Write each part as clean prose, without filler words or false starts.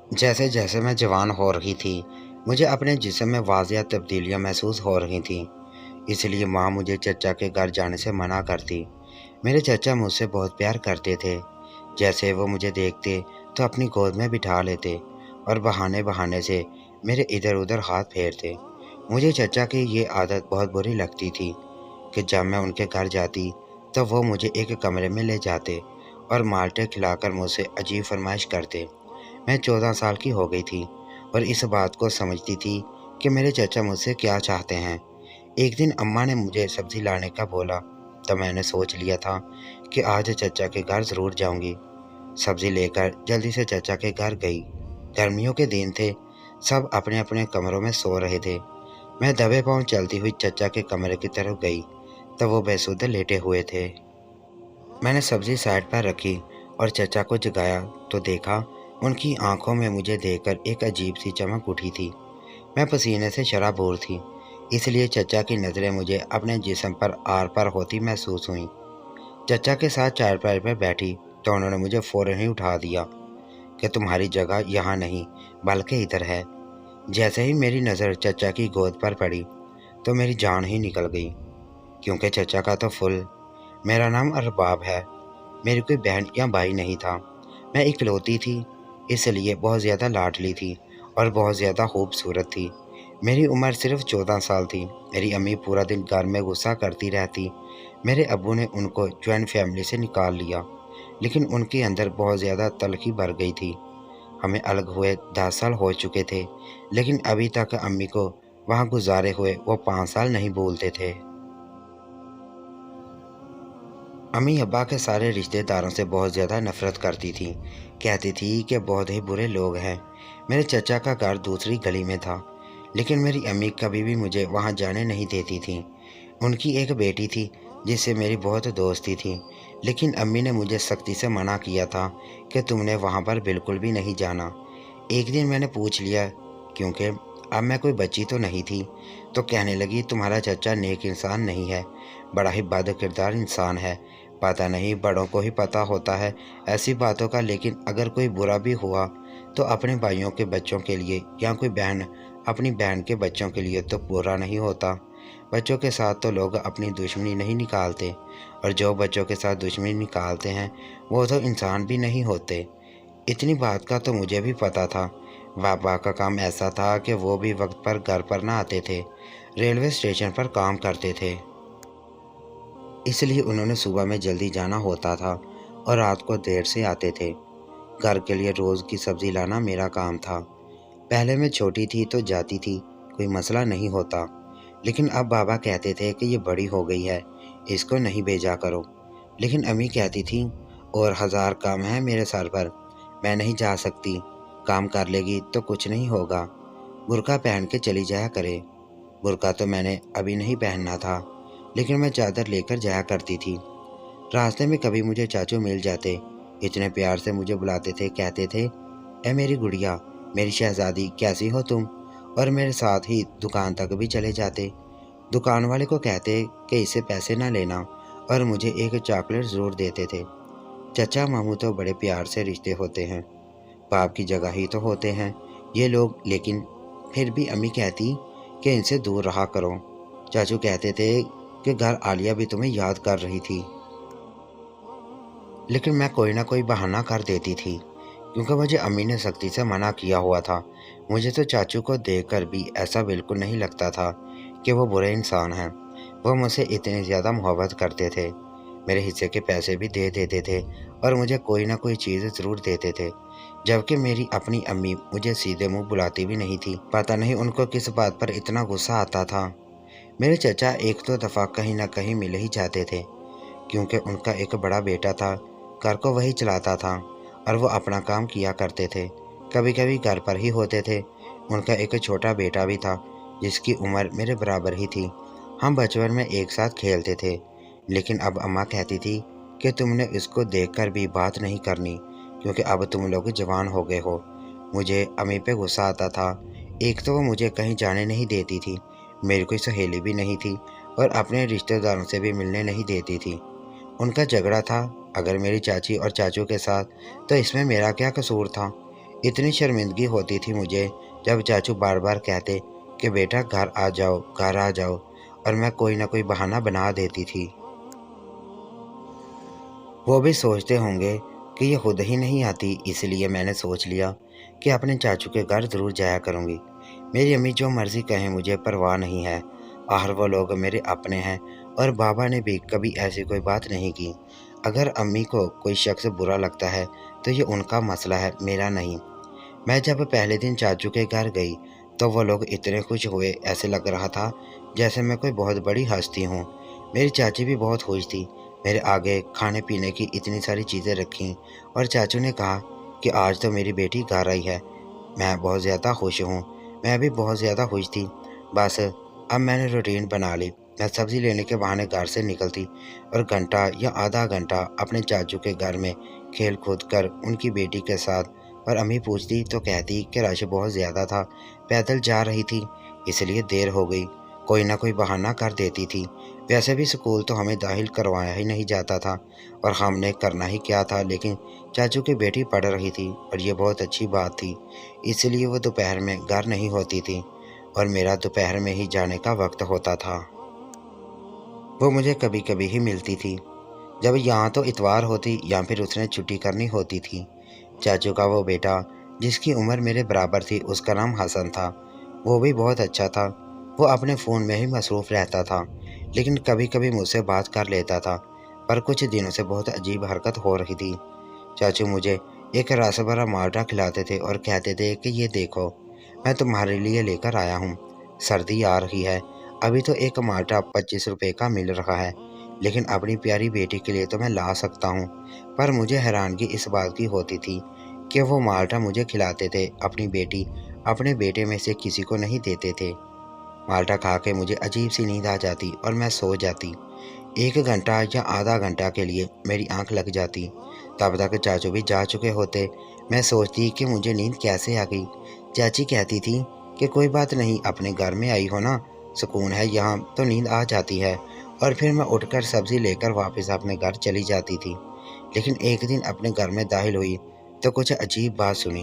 जैसे जैसे मैं जवान हो रही थी, मुझे अपने जिस्म में वाज़िया तब्दीलियाँ महसूस हो रही थीं। इसलिए माँ मुझे चचा के घर जाने से मना करती। मेरे चचा मुझसे बहुत प्यार करते थे। जैसे वो मुझे देखते तो अपनी गोद में बिठा लेते और बहाने बहाने से मेरे इधर उधर हाथ फेरते। मुझे चचा की ये आदत बहुत बुरी लगती थी कि जब मैं उनके घर जाती तो वो मुझे एक कमरे में ले जाते और माल्टे खिलाकर मुझसे अजीब फरमाइश करते। मैं 14 साल की हो गई थी और इस बात को समझती थी कि मेरे चचा मुझसे क्या चाहते हैं। एक दिन अम्मा ने मुझे सब्ज़ी लाने का बोला तो मैंने सोच लिया था कि आज चचा के घर ज़रूर जाऊंगी। सब्ज़ी लेकर जल्दी से चचा के घर गई। गर्मियों के दिन थे, सब अपने अपने कमरों में सो रहे थे। मैं दबे पांव चलती हुई चचा के कमरे की तरफ गई तो वो बेसुध लेटे हुए थे। मैंने सब्ज़ी साइड पर रखी और चचा को जगाया तो देखा उनकी आंखों में मुझे देखकर एक अजीब सी चमक उठी थी। मैं पसीने से शराबोर थी, इसलिए चचा की नज़रें मुझे अपने जिस्म पर आर पार होती महसूस हुईं। चचा के साथ चारपाई पर बैठी तो उन्होंने मुझे फ़ौरन ही उठा दिया कि तुम्हारी जगह यहाँ नहीं बल्कि इधर है। जैसे ही मेरी नज़र चचा की गोद पर पड़ी तो मेरी जान ही निकल गई, क्योंकि चचा का तो फुल। मेरा नाम अरबाब है। मेरी कोई बहन या भाई नहीं था। मैं इकलौती थी, इसलिए बहुत ज़्यादा लाडली थी और बहुत ज़्यादा खूबसूरत थी। मेरी उम्र सिर्फ 14 साल थी। मेरी अम्मी पूरा दिन घर में गुस्सा करती रहती। मेरे अब्बू ने उनको जॉइंट फैमिली से निकाल लिया, लेकिन उनके अंदर बहुत ज़्यादा तलखी भर गई थी। हमें अलग हुए 10 साल हो चुके थे, लेकिन अभी तक अम्मी को वहाँ गुजारे हुए वो 5 साल नहीं भूलते थे। अम्मी अब्बा के सारे रिश्तेदारों से बहुत ज़्यादा नफरत करती थी। कहती थी कि बहुत ही बुरे लोग हैं। मेरे चचा का घर दूसरी गली में था, लेकिन मेरी अम्मी कभी भी मुझे वहाँ जाने नहीं देती थी। उनकी एक बेटी थी जिससे मेरी बहुत दोस्ती थी, लेकिन अम्मी ने मुझे सख्ती से मना किया था कि तुमने वहाँ पर बिल्कुल भी नहीं जाना। एक दिन मैंने पूछ लिया, क्योंकि अब मैं कोई बच्ची तो नहीं थी, तो कहने लगी तुम्हारा चचा नेक इंसान नहीं है, बड़ा ही बद किरदार इंसान है। पता नहीं बड़ों को ही पता होता है ऐसी बातों का, लेकिन अगर कोई बुरा भी हुआ तो अपने भाइयों के बच्चों के लिए या कोई बहन अपनी बहन के बच्चों के लिए तो बुरा नहीं होता। बच्चों के साथ तो लोग अपनी दुश्मनी नहीं निकालते, और जो बच्चों के साथ दुश्मनी निकालते हैं वो तो इंसान भी नहीं होते। इतनी बात का तो मुझे भी पता था। पापा का काम ऐसा था कि वो भी वक्त पर घर पर ना आते थे, रेलवे स्टेशन पर काम करते थे, इसलिए उन्होंने सुबह में जल्दी जाना होता था और रात को देर से आते थे। घर के लिए रोज़ की सब्ज़ी लाना मेरा काम था। पहले मैं छोटी थी तो जाती थी, कोई मसला नहीं होता, लेकिन अब बाबा कहते थे कि ये बड़ी हो गई है, इसको नहीं भेजा करो। लेकिन अम्मी कहती थी और 1000 काम है मेरे सर पर, मैं नहीं जा सकती। काम कर लेगी तो कुछ नहीं होगा, बुर्का पहन के चली जाया करे। बुर्का तो मैंने अभी नहीं पहनना था, लेकिन मैं चादर लेकर जाया करती थी। रास्ते में कभी मुझे चाचू मिल जाते, इतने प्यार से मुझे बुलाते थे, कहते थे ए मेरी गुड़िया, मेरी शहजादी, कैसी हो तुम, और मेरे साथ ही दुकान तक भी चले जाते। दुकान वाले को कहते कि इससे पैसे ना लेना, और मुझे एक चॉकलेट ज़रूर देते थे। चचा मामू तो बड़े प्यार से रिश्ते होते हैं, बाप की जगह ही तो होते हैं ये लोग, लेकिन फिर भी अम्मी कहती कि इनसे दूर रहा करो। चाचू कहते थे कि घर आलिया भी तुम्हें याद कर रही थी, लेकिन मैं कोई ना कोई बहाना कर देती थी, क्योंकि मुझे अम्मी ने सख्ती से मना किया हुआ था। मुझे तो चाचू को देखकर भी ऐसा बिल्कुल नहीं लगता था कि वो बुरे इंसान हैं। वो मुझसे इतनी ज़्यादा मोहब्बत करते थे, मेरे हिस्से के पैसे भी दे देते थे और मुझे कोई ना कोई चीज़ ज़रूर देते थे, जबकि मेरी अपनी अम्मी मुझे सीधे मुंह बुलाती भी नहीं थी। पता नहीं उनको किस बात पर इतना गुस्सा आता था। मेरे चचा एक दो दफ़ा कहीं ना कहीं मिल ही जाते थे, क्योंकि उनका एक बड़ा बेटा था, घर को वही चलाता था और वो अपना काम किया करते थे। कभी कभी घर पर ही होते थे। उनका एक छोटा बेटा भी था जिसकी उम्र मेरे बराबर ही थी। हम बचपन में एक साथ खेलते थे, लेकिन अब अम्मा कहती थी कि तुमने इसको देखकर भी बात नहीं करनी, क्योंकि अब तुम लोग जवान हो गए हो। मुझे अम्मी पे गुस्सा आता था। एक तो वो मुझे कहीं जाने नहीं देती थी, मेरी कोई सहेली भी नहीं थी, और अपने रिश्तेदारों से भी मिलने नहीं देती थी। उनका झगड़ा था अगर मेरी चाची और चाचू के साथ, तो इसमें मेरा क्या कसूर था। इतनी शर्मिंदगी होती थी मुझे जब चाचू बार बार कहते कि बेटा घर आ जाओ, और मैं कोई ना कोई बहाना बना देती थी। वो भी सोचते होंगे कि ये खुद ही नहीं आती, इसलिए मैंने सोच लिया कि अपने चाचू के घर ज़रूर जाया करूँगी। मेरी अम्मी जो मर्ज़ी कहें मुझे परवाह नहीं है, आखिर वो लोग मेरे अपने हैं, और बाबा ने भी कभी ऐसी कोई बात नहीं की। अगर अम्मी को कोई शख्स बुरा लगता है तो ये उनका मसला है, मेरा नहीं। मैं जब पहले दिन चाचू के घर गई तो वो लोग इतने खुश हुए, ऐसे लग रहा था जैसे मैं कोई बहुत बड़ी हस्ती हूँ। मेरी चाची भी बहुत खुश थी। मेरे आगे खाने पीने की इतनी सारी चीज़ें रखीं, और चाचू ने कहा कि आज तो मेरी बेटी घर आई है। मैं बहुत ज़्यादा खुश हूँ। मैं भी बहुत ज़्यादा खुश थी। बस अब मैंने रूटीन बना ली। मैं सब्ज़ी लेने के बहाने घर से निकलती और घंटा या आधा घंटा अपने चाचू के घर में खेल कूद कर उनकी बेटी के साथ, और अम्मी पूछती तो कहती कि रश बहुत ज़्यादा था, पैदल जा रही थी इसलिए देर हो गई। कोई ना कोई बहाना कर देती थी। वैसे भी स्कूल तो हमें दाखिल करवाया ही नहीं जाता था, और हमने करना ही क्या था, लेकिन चाचू की बेटी पढ़ रही थी और ये बहुत अच्छी बात थी, इसलिए वो दोपहर में घर नहीं होती थी और मेरा दोपहर में ही जाने का वक्त होता था। वो मुझे कभी कभी ही मिलती थी, जब यहाँ तो इतवार होती या फिर उसने छुट्टी करनी होती थी। चाचू का वो बेटा जिसकी उम्र मेरे बराबर थी, उसका नाम हसन था। वो भी बहुत अच्छा था। वो अपने फ़ोन में ही मसरूफ़ रहता था, लेकिन कभी कभी मुझसे बात कर लेता था। पर कुछ दिनों से बहुत अजीब हरकत हो रही थी। चाचू मुझे एक रस भरा माल्टा खिलाते थे और कहते थे कि ये देखो, मैं तुम्हारे लिए लेकर आया हूँ। सर्दी आ रही है, अभी तो एक माल्टा 25 रुपये का मिल रहा है, लेकिन अपनी प्यारी बेटी के लिए तो मैं ला सकता हूँ। पर मुझे हैरानगी इस बात की होती थी कि वो माल्टा मुझे खिलाते थे, अपनी बेटी अपने बेटे में से किसी को नहीं देते थे। माल्टा खा के मुझे अजीब सी नींद आ जाती और मैं सो जाती। 1 घंटा या आधा घंटा के लिए मेरी आंख लग जाती। तब तक चाचू भी जा चुके होते। मैं सोचती कि मुझे नींद कैसे आ गई। चाची कहती थी कि कोई बात नहीं, अपने घर में आई हो ना, सुकून है यहाँ तो नींद आ जाती है। और फिर मैं उठकर सब्ज़ी लेकर वापस अपने घर चली जाती थी। लेकिन एक दिन अपने घर में दाखिल हुई तो कुछ अजीब बात सुनी।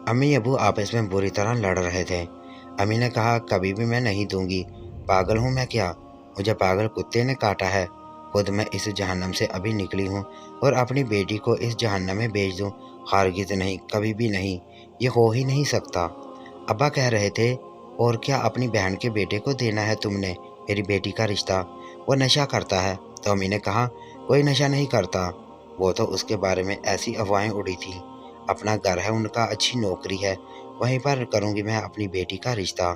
अम्मी अबू आपस में बुरी तरह लड़ रहे थे। अम्मी ने कहा, कभी भी मैं नहीं दूंगी। पागल हूँ मैं क्या? मुझे पागल कुत्ते ने काटा है। खुद मैं इस जहन्नम से अभी निकली हूँ और अपनी बेटी को इस जहन्नम में भेज दूँ? हरगिज़ नहीं, कभी भी नहीं। ये हो ही नहीं सकता। अब्बा कह रहे थे, और क्या अपनी बहन के बेटे को देना है तुमने मेरी बेटी का रिश्ता? वो नशा करता है। तो अम्मी ने कहा, कोई नशा नहीं करता। वो तो उसके बारे में ऐसी अफवाहें उड़ी थी। अपना घर है उनका, अच्छी नौकरी है, वहीं पर करूंगी मैं अपनी बेटी का रिश्ता।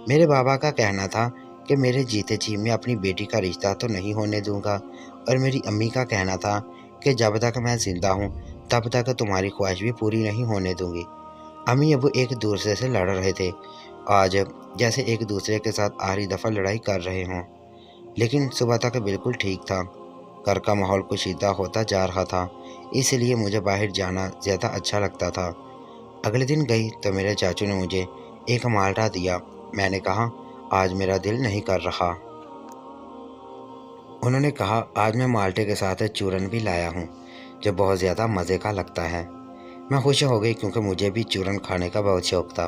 मेरे बाबा का कहना था कि मेरे जीते जी मैं अपनी बेटी का रिश्ता तो नहीं होने दूंगा, और मेरी अम्मी का कहना था कि जब तक मैं जिंदा हूँ तब तक तुम्हारी ख्वाहिश भी पूरी नहीं होने दूंगी। अम्मी अबू एक दूसरे से लड़ रहे थे, आज जैसे एक दूसरे के साथ आखिरी दफ़ा लड़ाई कर रहे हों। लेकिन सुबह तक बिल्कुल ठीक था। घर का माहौल कुशीदा होता जा रहा था, इसलिए मुझे बाहर जाना ज़्यादा अच्छा लगता था। अगले दिन गई तो मेरे चाचू ने मुझे एक माल्टा दिया। मैंने कहा, आज मेरा दिल नहीं कर रहा। उन्होंने कहा, आज मैं माल्टे के साथ चूरन भी लाया हूँ, जो बहुत ज़्यादा मज़े का लगता है। मैं खुश हो गई क्योंकि मुझे भी चूरन खाने का बहुत शौक़ था,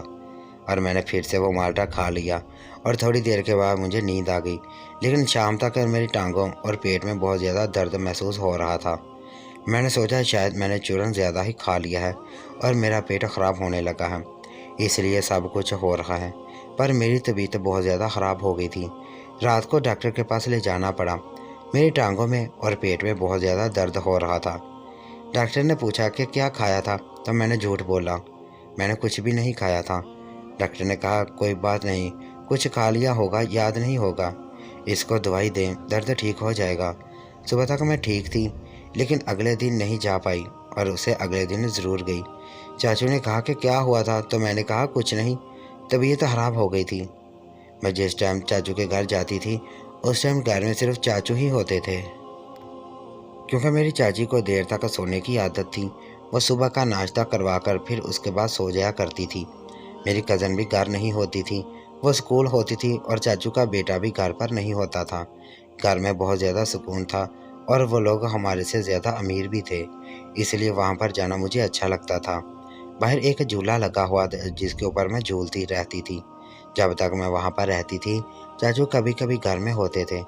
और मैंने फिर से वो माल्टा खा लिया और थोड़ी देर के बाद मुझे नींद आ गई। लेकिन शाम तक मेरी टांगों और पेट में बहुत ज़्यादा दर्द महसूस हो रहा था। मैंने सोचा शायद मैंने चूरन ज़्यादा ही खा लिया है और मेरा पेट ख़राब होने लगा है, इसलिए सब कुछ हो रहा है। पर मेरी तबीयत बहुत ज़्यादा ख़राब हो गई थी। रात को डॉक्टर के पास ले जाना पड़ा। मेरी टांगों में और पेट में बहुत ज़्यादा दर्द हो रहा था। डॉक्टर ने पूछा कि क्या खाया था, तो मैंने झूठ बोला, मैंने कुछ भी नहीं खाया था। डॉक्टर ने कहा, कोई बात नहीं, कुछ खा लिया होगा, याद नहीं होगा, इसको दवाई दें, दर्द ठीक हो जाएगा। सुबह तक मैं ठीक थी, लेकिन अगले दिन नहीं जा पाई, और उसे अगले दिन ज़रूर गई। चाचू ने कहा कि क्या हुआ था, तो मैंने कहा कुछ नहीं, तबीयत ख़राब हो गई थी। मैं जिस टाइम चाचू के घर जाती थी उस टाइम घर में सिर्फ चाचू ही होते थे, क्योंकि मेरी चाची को देर तक सोने की आदत थी। वो सुबह का नाश्ता करवा कर फिर उसके बाद सो जाया करती थी। मेरी कज़न भी घर नहीं होती थी, वो स्कूल होती थी, और चाचू का बेटा भी घर पर नहीं होता था। घर में बहुत ज़्यादा सुकून था, और वो लोग हमारे से ज़्यादा अमीर भी थे, اس لیए वहाँ पर जाना मुझे अच्छा लगता था। बाहर एक झूला लगा हुआ था जिसके ऊपर मैं झूलती रहती थी। जब तक मैं वहाँ पर रहती थी, चाचू कभी कभी घर में होते थे,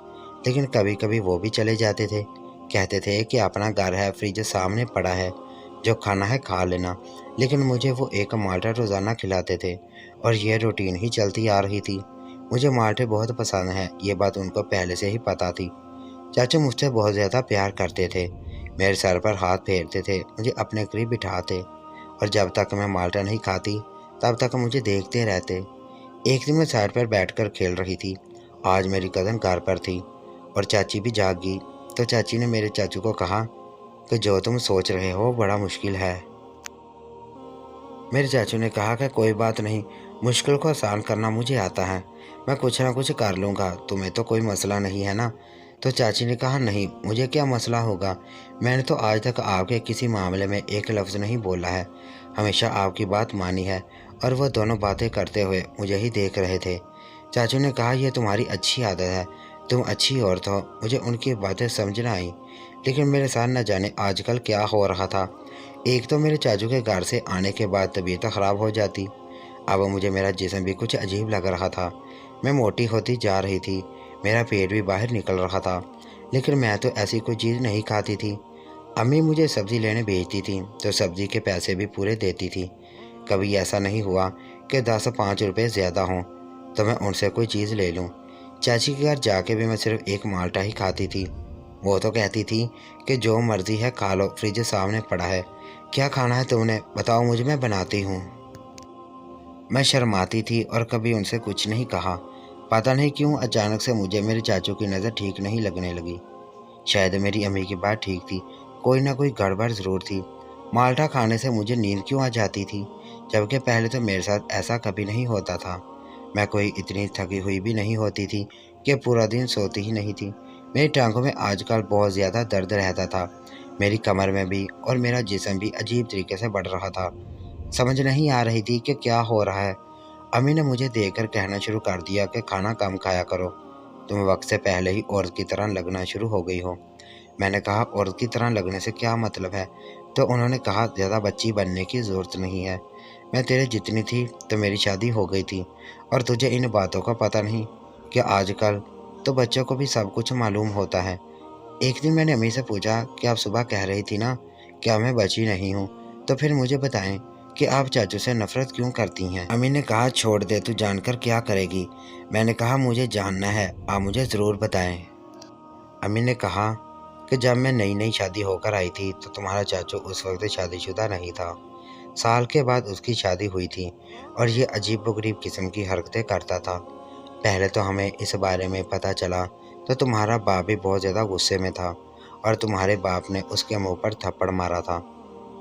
लेकिन कभी कभी वो भी चले जाते थे। कहते थे कि अपना घर है, फ्रिज सामने पड़ा है, जो खाना है खा लेना। लेकिन मुझे वो एक माल्टा रोज़ाना खिलाते थे और ये रूटीन ही चलती आ रही थी। मुझे माल्टे बहुत पसंद हैं, ये बात उनको पहले से ही पता थी। चाचू मुझसे बहुत ज़्यादा प्यार करते थे, मेरे सर पर हाथ फेरते थे, मुझे अपने करीब बिठाते और जब तक मैं माल्टा नहीं खाती तब तक मुझे देखते रहते। एक दिन मैं साइड पर बैठकर खेल रही थी। आज मेरी कज़न घर पर थी और चाची भी जाग गई। तो चाची ने मेरे चाचू को कहा कि जो तुम सोच रहे हो बड़ा मुश्किल है। मेरे चाचू ने कहा कि कोई बात नहीं, मुश्किल को आसान करना मुझे आता है, मैं कुछ ना कुछ कर लूँगा, तुम्हें तो कोई मसला नहीं है ना। तो चाची ने कहा नहीं, मुझे क्या मसला होगा, मैंने तो आज तक आपके किसी मामले में एक लफ्ज़ नहीं बोला है, हमेशा आपकी बात मानी है। और वह दोनों बातें करते हुए मुझे ही देख रहे थे। चाचू ने कहा यह तुम्हारी अच्छी आदत है, तुम अच्छी औरत हो। मुझे उनकी बातें समझ न आई, लेकिन मेरे साथ न जाने आजकल क्या हो रहा था। एक तो मेरे चाचू के घर से आने के बाद तबीयत ख़राब हो जाती, अब मुझे मेरा जिस्म भी कुछ अजीब लग रहा था। मैं मोटी होती जा रही थी, मेरा पेट भी बाहर निकल रहा था, लेकिन मैं तो ऐसी कोई चीज़ नहीं खाती थी। अम्मी मुझे सब्ज़ी लेने भेजती थी तो सब्ज़ी के पैसे भी पूरे देती थी। कभी ऐसा नहीं हुआ कि 10-5 रुपये ज़्यादा हों तो मैं उनसे कोई चीज़ ले लूँ। चाची के घर जाके भी मैं सिर्फ एक माल्टा ही खाती थी। वो तो कहती थी कि जो मर्ज़ी है खा लो, फ्रिज सामने पड़ा है, क्या खाना है तुमने बताओ, मुझे मैं बनाती हूँ। मैं शर्माती थी और कभी उनसे कुछ नहीं कहा। पता नहीं क्यों अचानक से मुझे मेरे चाचू की नज़र ठीक नहीं लगने लगी। शायद मेरी अम्मी की बात ठीक थी, कोई ना कोई गड़बड़ ज़रूर थी। माल्टा खाने से मुझे नींद क्यों आ जाती थी, जबकि पहले तो मेरे साथ ऐसा कभी नहीं होता था। मैं कोई इतनी थकी हुई भी नहीं होती थी कि पूरा दिन सोती ही नहीं थी। मेरी टांगों में आजकल बहुत ज़्यादा दर्द रहता था, मेरी कमर में भी, और मेरा जिस्म भी अजीब तरीके से बढ़ रहा था। समझ नहीं आ रही थी कि क्या हो रहा है। अम्मी ने मुझे देखकर कहना शुरू कर दिया कि खाना कम खाया करो, तुम वक्त से पहले ही औरत की तरह लगना शुरू हो गई हो। मैंने कहा औरत की तरह लगने से क्या मतलब है। तो उन्होंने कहा ज़्यादा बच्ची बनने की ज़रूरत नहीं है, मैं तेरे जितनी थी तो मेरी शादी हो गई थी और तुझे इन बातों का पता नहीं कि आजकल तो बच्चों को भी सब कुछ मालूम होता है। एक दिन मैंने अम्मी से पूछा कि आप सुबह कह रही थी ना कि मैं बची नहीं हूँ, तो फिर मुझे बताएं कि आप चाचू से नफरत क्यों करती हैं। अम्मी ने कहा छोड़ दे, तू जानकर क्या करेगी। मैंने कहा मुझे जानना है, आप मुझे ज़रूर बताएं। अम्मी ने कहा कि जब मैं नई नई शादी होकर आई थी तो तुम्हारा चाचू उस वक्त शादीशुदा नहीं था, साल के बाद उसकी शादी हुई थी और ये अजीबोगरीब किस्म की हरकतें करता था। पहले तो हमें इस बारे में पता चला तो तुम्हारा बाप भी बहुत ज़्यादा गुस्से में था और तुम्हारे बाप ने उसके मुंह पर थप्पड़ मारा था।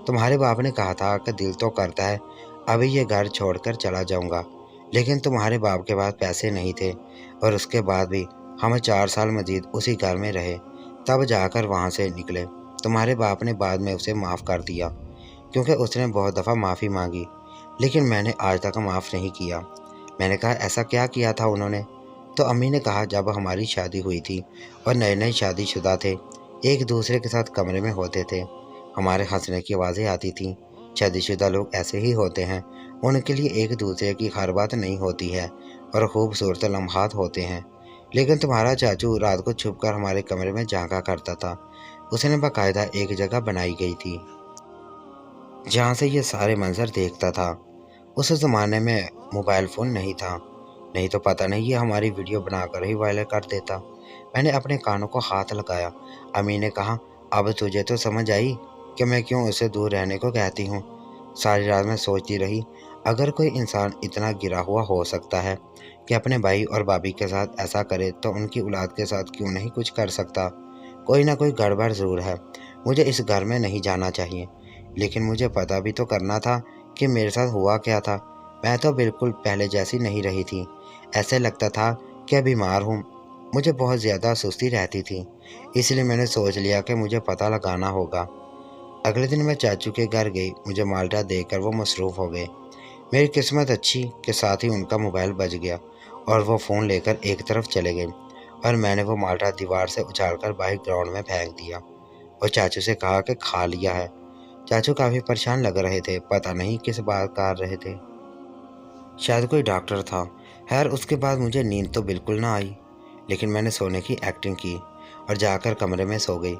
तुम्हारे बाप ने कहा था कि दिल तो करता है अभी ये घर छोड़कर चला जाऊंगा, लेकिन तुम्हारे बाप के पास पैसे नहीं थे और उसके बाद भी हम 4 साल मजीद उसी घर में रहे, तब जाकर वहाँ से निकले। तुम्हारे बाप ने बाद में उसे माफ़ कर दिया क्योंकि उसने बहुत दफ़ा माफ़ी मांगी, लेकिन मैंने आज तक माफ़ नहीं किया। मैंने कहा ऐसा क्या किया था उन्होंने। तो अम्मी ने कहा जब हमारी शादी हुई थी और नए नए शादीशुदा थे, एक दूसरे के साथ कमरे में होते थे, हमारे हंसने की आवाज़ें आती थीं। शादीशुदा लोग ऐसे ही होते हैं, उनके लिए एक दूसरे की हर बात नहीं होती है और खूबसूरत लम्हात होते हैं। लेकिन तुम्हारा चाचू रात को छुपकर हमारे कमरे में झांका करता था। उसने बाकायदा एक जगह बनाई गई थी जहाँ से ये सारे मंजर देखता था। उस ज़माने में मोबाइल फ़ोन नहीं था, नहीं तो पता नहीं ये हमारी वीडियो बनाकर ही वायरल कर देता। मैंने अपने कानों को हाथ लगाया। अम्मी ने कहा अब तुझे तो समझ आई कि मैं क्यों उससे दूर रहने को कहती हूँ। सारी रात मैं सोचती रही, अगर कोई इंसान इतना गिरा हुआ हो सकता है कि अपने भाई और भाभी के साथ ऐसा करे तो उनकी औलाद के साथ क्यों नहीं कुछ कर सकता। कोई ना कोई गड़बड़ ज़रूर है, मुझे इस घर में नहीं जाना चाहिए। लेकिन मुझे पता भी तो करना था कि मेरे साथ हुआ क्या था। मैं तो बिल्कुल पहले जैसी नहीं रही थी, ऐसे लगता था कि बीमार हूँ। मुझे बहुत ज़्यादा सुस्ती रहती थी, इसलिए मैंने सोच लिया कि मुझे पता लगाना होगा। अगले दिन मैं चाचू के घर गई, मुझे माल्टा देखकर वो मसरूफ़ हो गए। मेरी किस्मत अच्छी कि साथ ही उनका मोबाइल बज गया और वो फ़ोन लेकर एक तरफ चले गए और मैंने वो माल्टा दीवार से उछालकर बाहर ग्राउंड में फेंक दिया और चाचू से कहा कि खा लिया है। चाचू काफ़ी परेशान लग रहे थे, पता नहीं किस बात कर रहे थे। शायद कोई डॉक्टर था। खैर उसके बाद मुझे नींद तो बिल्कुल ना आई, लेकिन मैंने सोने की एक्टिंग की और जाकर कमरे में सो गई।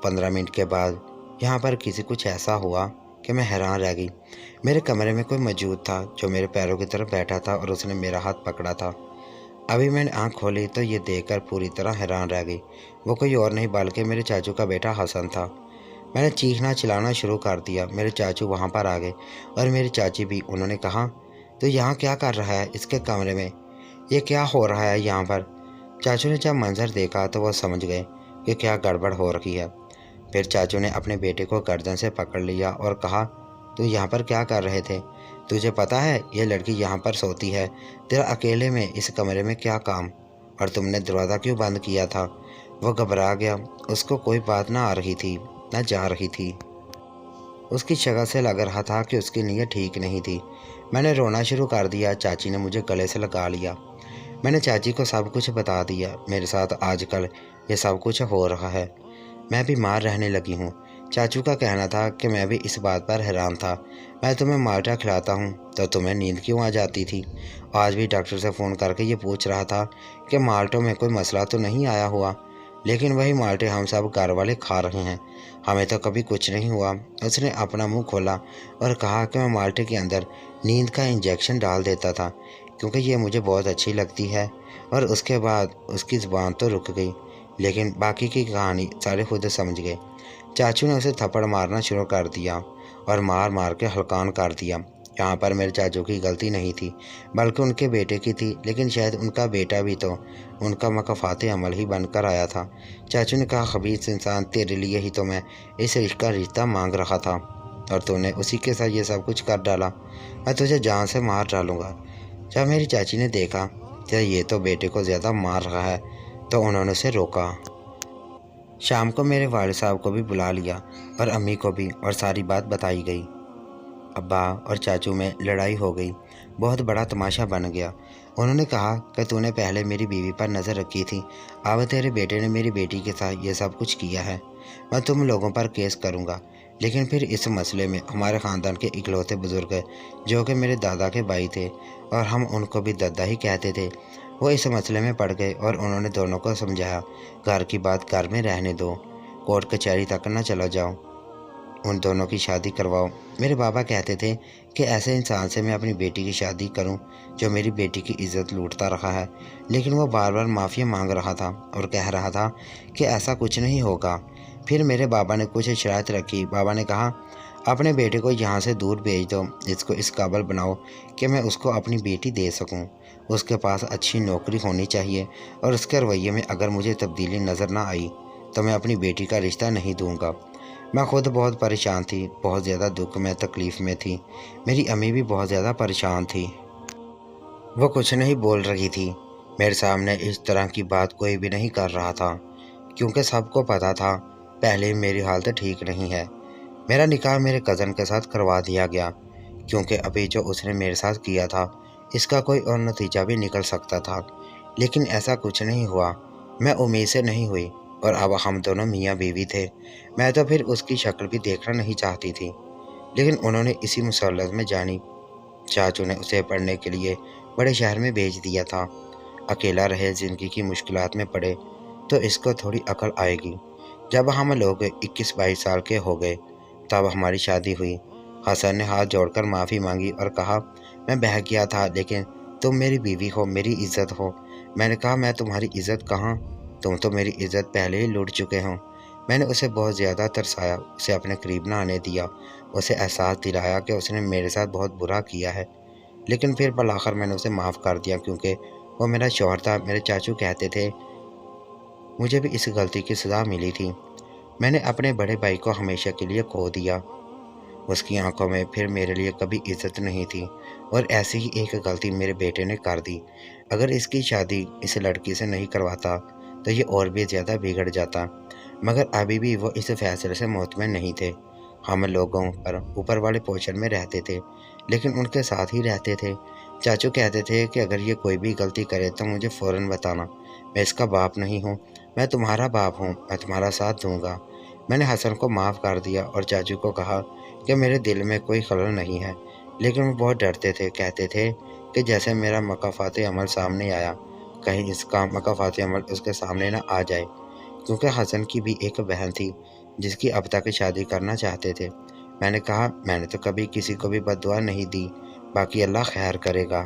15 मिनट के बाद यहाँ पर किसी कुछ ऐसा हुआ कि मैं हैरान रह गई। मेरे कमरे में कोई मौजूद था जो मेरे पैरों की तरफ बैठा था और उसने मेरा हाथ पकड़ा था। अभी मैंने आंख खोली तो ये देखकर पूरी तरह हैरान रह गई। वो कोई और नहीं बल्कि मेरे चाचू का बेटा हसन था। मैंने चीखना चिल्लाना शुरू कर दिया। मेरे चाचू वहाँ पर आ गए और मेरी चाची भी। उन्होंने कहा, तो यहाँ क्या कर रहा है इसके कमरे में? ये क्या हो रहा है यहाँ पर? चाचू ने जब मंजर देखा तो वो समझ गए कि क्या गड़बड़ हो रही है। फिर चाचू ने अपने बेटे को गर्दन से पकड़ लिया और कहा, तू यहाँ पर क्या कर रहे थे? तुझे पता है ये लड़की यहाँ पर सोती है, तेरा अकेले में इस कमरे में क्या काम? और तुमने दरवाज़ा क्यों बंद किया था? वो घबरा गया। उसको कोई बात ना आ रही थी ना जा रही थी। उसकी शक्ल से लग रहा था कि उसकी नीयत ठीक नहीं थी। मैंने रोना शुरू कर दिया। चाची ने मुझे गले से लगा लिया। मैंने चाची को सब कुछ बता दिया। मेरे साथ आजकल ये सब कुछ हो रहा है। मैं बीमार रहने लगी हूँ। चाचू का कहना था कि मैं भी इस बात पर हैरान था। मैं तुम्हें माल्टा खिलाता हूँ तो तुम्हें नींद क्यों आ जाती थी? आज भी डॉक्टर से फ़ोन करके ये पूछ रहा था कि माल्टों में कोई मसला तो नहीं आया हुआ, लेकिन वही माल्टे हम सब घर वाले खा रहे हैं। हमें तो कभी कुछ नहीं हुआ। उसने अपना मुंह खोला और कहा कि मैं माल्टे के अंदर नींद का इंजेक्शन डाल देता था क्योंकि ये मुझे बहुत अच्छी लगती है। और उसके बाद उसकी ज़ुबान तो रुक गई, लेकिन बाकी की कहानी सारे खुद समझ गए। चाचू ने उसे थप्पड़ मारना शुरू कर दिया और मार मार के हलकान कर दिया। यहाँ पर मेरे चाचू की गलती नहीं थी बल्कि उनके बेटे की थी, लेकिन शायद उनका बेटा भी तो उनका मकफ़ात अमल ही बनकर आया था। चाचू ने कहा, खबीस इंसान, तेरे लिए ही तो मैं इस रिश्ता रिश्ता मांग रहा था और तूने उसी के साथ ये सब कुछ कर डाला। मैं तुझे जान से मार डालूंगा। जब मेरी चाची ने देखा कि ये तो बेटे को ज़्यादा मार रहा है तो उन्होंने उसे रोका। शाम को मेरे वालिद साहब को भी बुला लिया और अम्मी को भी, और सारी बात बताई गई। अब्बा और चाचू में लड़ाई हो गई। बहुत बड़ा तमाशा बन गया। उन्होंने कहा कि तूने पहले मेरी बीवी पर नज़र रखी थी, अब तेरे बेटे ने मेरी बेटी के साथ ये सब कुछ किया है। मैं तुम लोगों पर केस करूँगा। लेकिन फिर इस मसले में हमारे ख़ानदान के इकलौते बुज़ुर्ग जो कि मेरे दादा के भाई थे और हम उनको भी दादा ही कहते थे, वो इस मसले में पड़ गए और उन्होंने दोनों को समझाया, घर की बात घर में रहने दो, कोर्ट कचहरी तक न चला जाओ, उन दोनों की शादी करवाओ। मेरे बाबा कहते थे कि ऐसे इंसान से मैं अपनी बेटी की शादी करूं जो मेरी बेटी की इज्जत लूटता रहा है, लेकिन वो बार बार माफ़ी मांग रहा था और कह रहा था कि ऐसा कुछ नहीं होगा। फिर मेरे बाबा ने कुछ शरारत रखी। बाबा ने कहा, अपने बेटे को यहाँ से दूर भेज दो, इसको इस काबिल बनाओ कि मैं उसको अपनी बेटी दे सकूं। उसके पास अच्छी नौकरी होनी चाहिए और उसके रवैये में अगर मुझे तब्दीली नज़र ना आई तो मैं अपनी बेटी का रिश्ता नहीं दूंगा। मैं खुद बहुत परेशान थी, बहुत ज़्यादा दुख में तकलीफ़ में थी। मेरी अम्मी भी बहुत ज़्यादा परेशान थी। वो कुछ नहीं बोल रही थी। मेरे सामने इस तरह की बात कोई भी नहीं कर रहा था क्योंकि सबको पता था पहले ही मेरी हालत ठीक नहीं है। मेरा निकाह मेरे कज़न के साथ करवा दिया गया क्योंकि अभी जो उसने मेरे साथ किया था इसका कोई और नतीजा भी निकल सकता था, लेकिन ऐसा कुछ नहीं हुआ। मैं उम्मीद से नहीं हुई और अब हम दोनों मियाँ बीवी थे। मैं तो फिर उसकी शक्ल भी देखना नहीं चाहती थी, लेकिन उन्होंने इसी मुसल्लत में जानी। चाचू ने उसे पढ़ने के लिए बड़े शहर में भेज दिया था। अकेला रहे, ज़िंदगी की मुश्किलात में पड़े तो इसको थोड़ी अकल आएगी। जब हम लोग 21-22 साल के हो गए तब हमारी शादी हुई। हसन ने हाथ जोड़कर माफ़ी मांगी और कहा, मैं बहक गया था, लेकिन तुम मेरी बीवी हो, मेरी इज़्ज़त हो। मैंने कहा, मैं तुम्हारी इज़्ज़त कहाँ, तुम तो मेरी इज़्ज़त पहले ही लूट चुके हो। मैंने उसे बहुत ज़्यादा तरसाया, उसे अपने करीब ना आने दिया, उसे एहसास दिलाया कि उसने मेरे साथ बहुत बुरा किया है, लेकिन फिर आखिर मैंने उसे माफ़ कर दिया क्योंकि वो मेरा शौहर था। मेरे चाचू कहते थे मुझे भी इस गलती की सज़ा मिली थी। मैंने अपने बड़े भाई को हमेशा के लिए खो दिया। उसकी आंखों में फिर मेरे लिए कभी इज्जत नहीं थी और ऐसी ही एक गलती मेरे बेटे ने कर दी। अगर इसकी शादी इस लड़की से नहीं करवाता तो ये और भी ज़्यादा बिगड़ जाता, मगर अभी भी वो इस फैसले से मुतमईन नहीं थे। हम लोगों पर ऊपर वाले पोर्शन में रहते थे, लेकिन उनके साथ ही रहते थे। चाचू कहते थे कि अगर ये कोई भी गलती करे तो मुझे फ़ौरन बताना, मैं इसका बाप नहीं हूँ, मैं तुम्हारा बाप हूँ, मैं तुम्हारा साथ दूंगा। میں نے حسن کو معاف کر دیا اور چاچو کو کہا کہ میرے دل میں کوئی خلل نہیں ہے، لیکن وہ بہت ڈرتے تھے، کہتے تھے کہ جیسے میرا مکافاتی عمل سامنے آیا، کہیں اس کا مکافاتی عمل اس کے سامنے نہ آ جائے، کیونکہ حسن کی بھی ایک بہن تھی جس کی اب تک شادی کرنا چاہتے تھے۔ میں نے کہا میں نے تو کبھی کسی کو بھی بد دعا نہیں دی، باقی اللہ خیر کرے گا۔